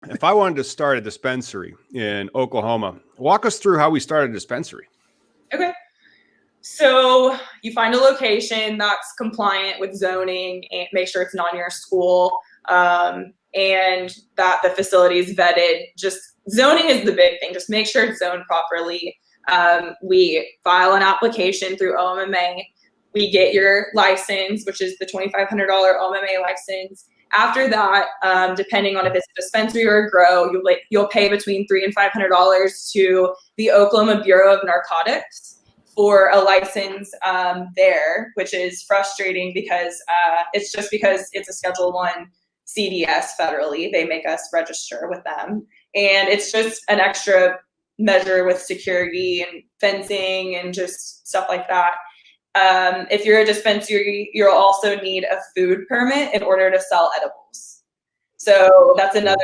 If I wanted to start a dispensary in Oklahoma, walk us through how we start a dispensary. Okay. So you find a location that's compliant with zoning and make sure it's not near a school, and that the facility is vetted. Just zoning is the big thing. Just make sure it's zoned properly. We file an application through OMMA. We get your license, which is the $2,500 OMMA license. After that, depending on if it's a dispensary or a grow, you'll pay between $300 and $500 to the Oklahoma Bureau of Narcotics for a license there, which is frustrating because it's just because it's a Schedule I CDS federally. They make us register with them. And it's just an extra measure with security and fencing and just stuff like that. If you're a dispensary, you'll also need a food permit in order to sell edibles. So that's another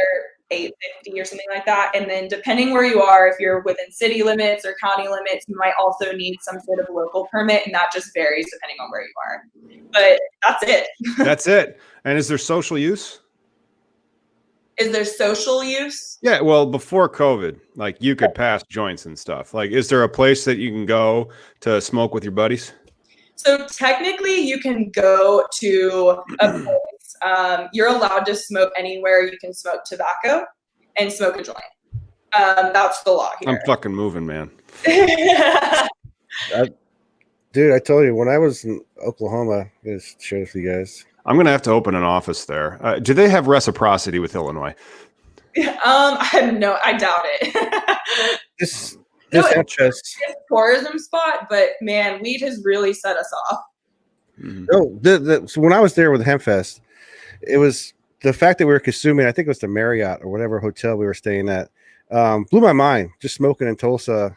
$850 or something like that. And then depending where you are, if you're within city limits or county limits, you might also need some sort of local permit, and that just varies depending on where you are. But that's it. That's it. And is there social use? Is there social use? Yeah, well, before COVID, like you could pass joints and stuff. Like, is there a place that you can go to smoke with your buddies? So technically you can go to a place. You're allowed to smoke anywhere you can smoke tobacco and smoke a joint. That's the law here. I'm fucking moving, man. Dude, I told you, when I was in Oklahoma, I just share with you guys. I'm going to have to open an office there. Do they have reciprocity with Illinois? I doubt it. It's a tourism spot, but man, weed has really set us off. No, so when I was there with Hempfest, it was the fact that we were consuming, I think it was the Marriott or whatever hotel we were staying at, blew my mind. Just smoking in Tulsa,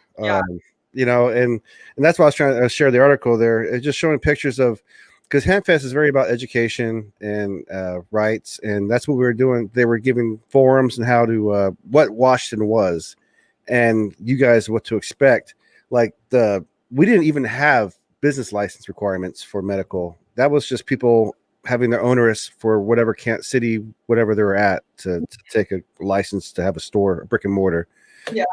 you know, and that's why I was trying to share the article there. It's just showing pictures of, because Hempfest is very about education and rights, and that's what we were doing. They were giving forums and how to what Washington was, and you guys what to expect. Like we didn't even have business license requirements for medical. That was just people having their onerous for whatever city, whatever they were at, to take a license to have a store, a brick and mortar. Yeah.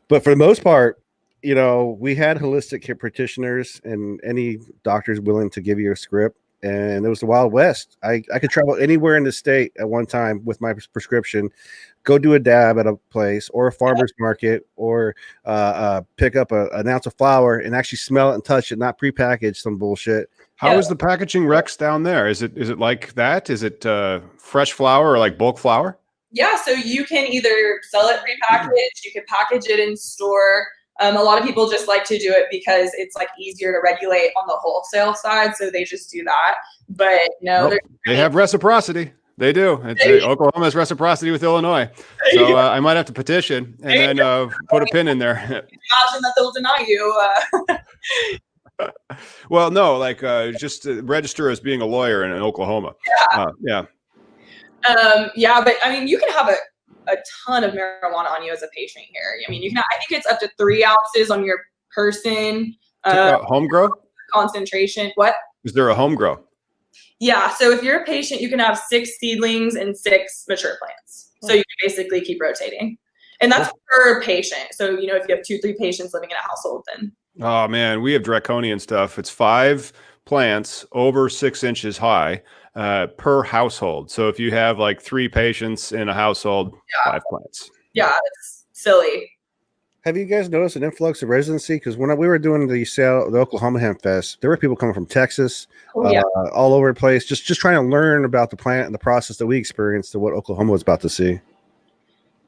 But for the most part, you know, we had holistic care practitioners and any doctors willing to give you a script, and it was the Wild West. I could travel anywhere in the state at one time with my prescription, go do a dab at a place or a farmer's market, or pick up an ounce of flour and actually smell it and touch it, not prepackaged some bullshit. How is the packaging Rex down there? Is it like that? Is it fresh flour or like bulk flour? Yeah, so you can either sell it prepackaged, you can package it in store. A lot of people just like to do it because it's like easier to regulate on the wholesale side, so they just do that. But no, they have reciprocity. They do. Oklahoma has reciprocity with Illinois, so I might have to petition and then put a pin in there. Imagine that they'll deny you. Well, no, like just register as being a lawyer in Oklahoma. Yeah, but I mean, you can have a ton of marijuana on you as a patient here. I mean, I think it's up to 3 ounces on your person. Home grow? Concentration. What? Is there a home grow? Yeah. So if you're a patient, you can have 6 seedlings and 6 mature plants. So you can basically keep rotating. And that's per patient. So, you know, if you have 2-3 patients living in a household, then. Oh man, we have draconian stuff. It's 5 plants over 6 inches high per household. So if you have like 3 patients in a household, 5 plants. Yeah, it's silly. Have you guys noticed an influx of residency? Because when we were doing the Oklahoma Hemp Fest, there were people coming from Texas, all over the place, just trying to learn about the plant and the process that we experienced and what Oklahoma was about to see.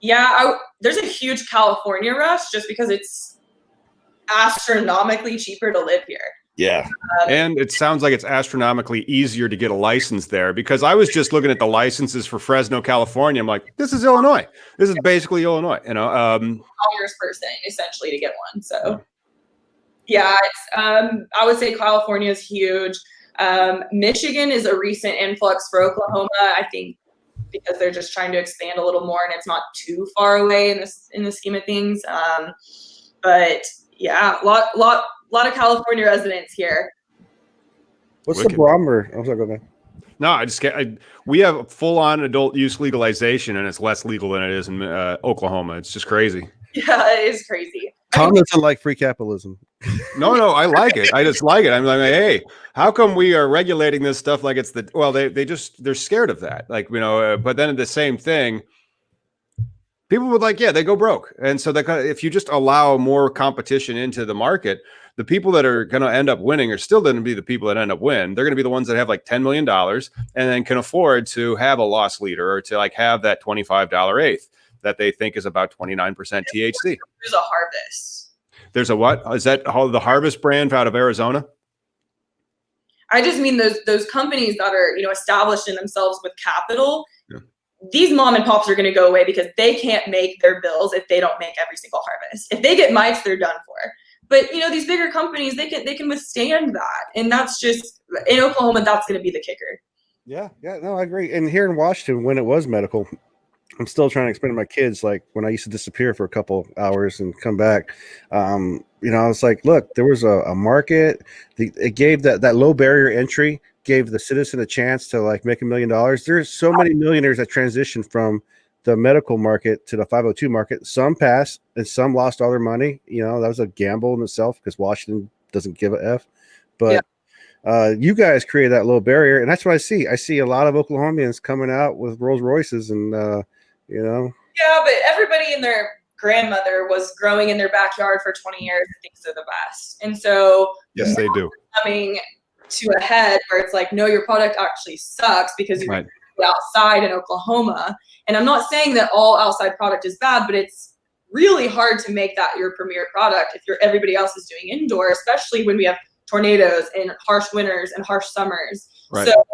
Yeah, there's a huge California rush just because it's astronomically cheaper to live here. Yeah. And it sounds like it's astronomically easier to get a license there, because I was just looking at the licenses for Fresno, California. I'm like, this is Illinois. This is basically Illinois, you know. $100 person essentially to get one. So yeah, it's I would say California is huge. Michigan is a recent influx for Oklahoma, I think, because they're just trying to expand a little more and it's not too far away in the scheme of things. But yeah, a lot of California residents here. What's the barometer? I'm sorry, go ahead. No, I just can't. We have full-on adult use legalization, and it's less legal than it is in Oklahoma. It's just crazy. Yeah, it is crazy. Tom doesn't like free capitalism. No, I like it. I just like it. I'm like, hey, how come we are regulating this stuff like it's the? Well, they're scared of that. Like, but then the same thing. People would like, yeah, they go broke. And so if you just allow more competition into the market, the people that are going to end up winning are still going to be the people that end up winning. They're going to be the ones that have like $10 million and then can afford to have a loss leader or to like have that $25 eighth that they think is about 29% THC. There's a Harvest. There's a what? Is that the Harvest brand out of Arizona? I just mean those companies that are, established in themselves with capital. Yeah. These mom and pops are going to go away because they can't make their bills if they don't make every single harvest. If they get mites, they're done for. But these bigger companies, they can withstand that, and that's just in Oklahoma. That's going to be the kicker. Yeah, no, I agree. And here in Washington, when it was medical, I'm still trying to explain to my kids, like when I used to disappear for a couple hours and come back. I was like, look, there was a market. It gave that low barrier entry. Gave the citizen a chance to like make $1 million. There's so many millionaires that transitioned from the medical market to the 502 market. Some passed and some lost all their money. That was a gamble in itself because Washington doesn't give a F. But you guys created that low barrier, and that's what I see. I see a lot of Oklahomans coming out with Rolls Royces, and Yeah, but everybody and their grandmother was growing in their backyard for 20 years and thinks they're the best. And so yes, they do. Coming to a head where it's like, no, your product actually sucks because you're outside in Oklahoma. And I'm not saying that all outside product is bad, but it's really hard to make that your premier product if everybody else is doing indoor, especially when we have tornadoes and harsh winters and harsh summers. Right. So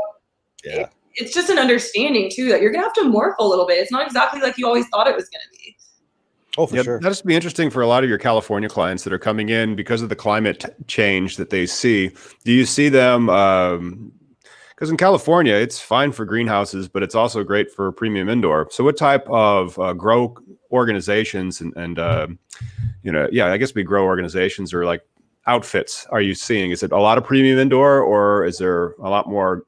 it's just an understanding too that you're gonna have to morph a little bit. It's not exactly like you always thought it was gonna be. Oh, for sure. That'll be interesting for a lot of your California clients that are coming in because of the climate change that they see. Do you see them? Because in California, it's fine for greenhouses, but it's also great for premium indoor. So what type of grow organizations and I guess we grow organizations or like outfits are you seeing? Is it a lot of premium indoor or is there a lot more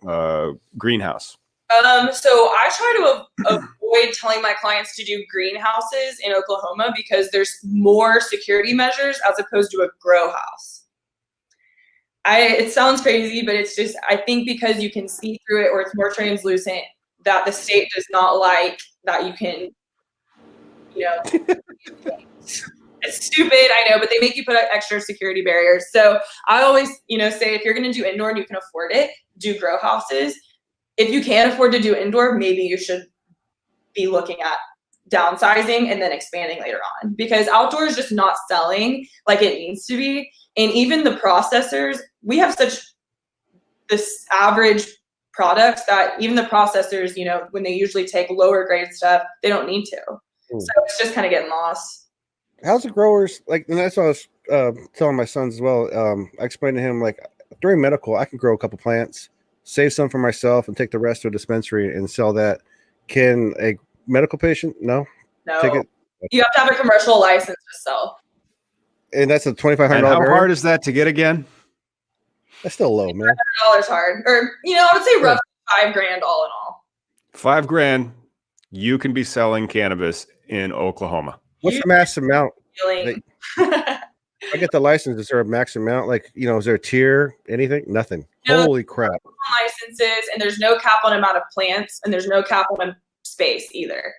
greenhouse? So I try to avoid telling my clients to do greenhouses in Oklahoma because there's more security measures as opposed to a grow house. It sounds crazy, but it's just, I think because you can see through it or it's more translucent, that the state does not like that you can, it's stupid, I know, but they make you put up extra security barriers. So I always, say if you're going to do indoor and you can afford it, do grow houses. If you can't afford to do indoor, maybe you should be looking at downsizing and then expanding later on because outdoor is just not selling like it needs to be. And even the processors, we have this average products that even the processors, when they usually take lower grade stuff, they don't need to. So it's just kind of getting lost. How's the growers like? And that's what I was telling my sons as well. I explained to him like during medical, I can grow a couple plants, save some for myself, and take the rest to a dispensary and sell that. Can a medical patient? No. Take it? You have to have a commercial license to sell. And that's a $2,500. And how hard is that to get again? That's still low, man. $500 hard, or I would say roughly $5,000 all in all. $5,000, you can be selling cannabis in Oklahoma. What's the max amount? I get the license. Is there a max amount? Like, is there a tier? Anything? Nothing. No, holy crap. Licenses, and there's no cap on amount of plants, and there's no cap on space either.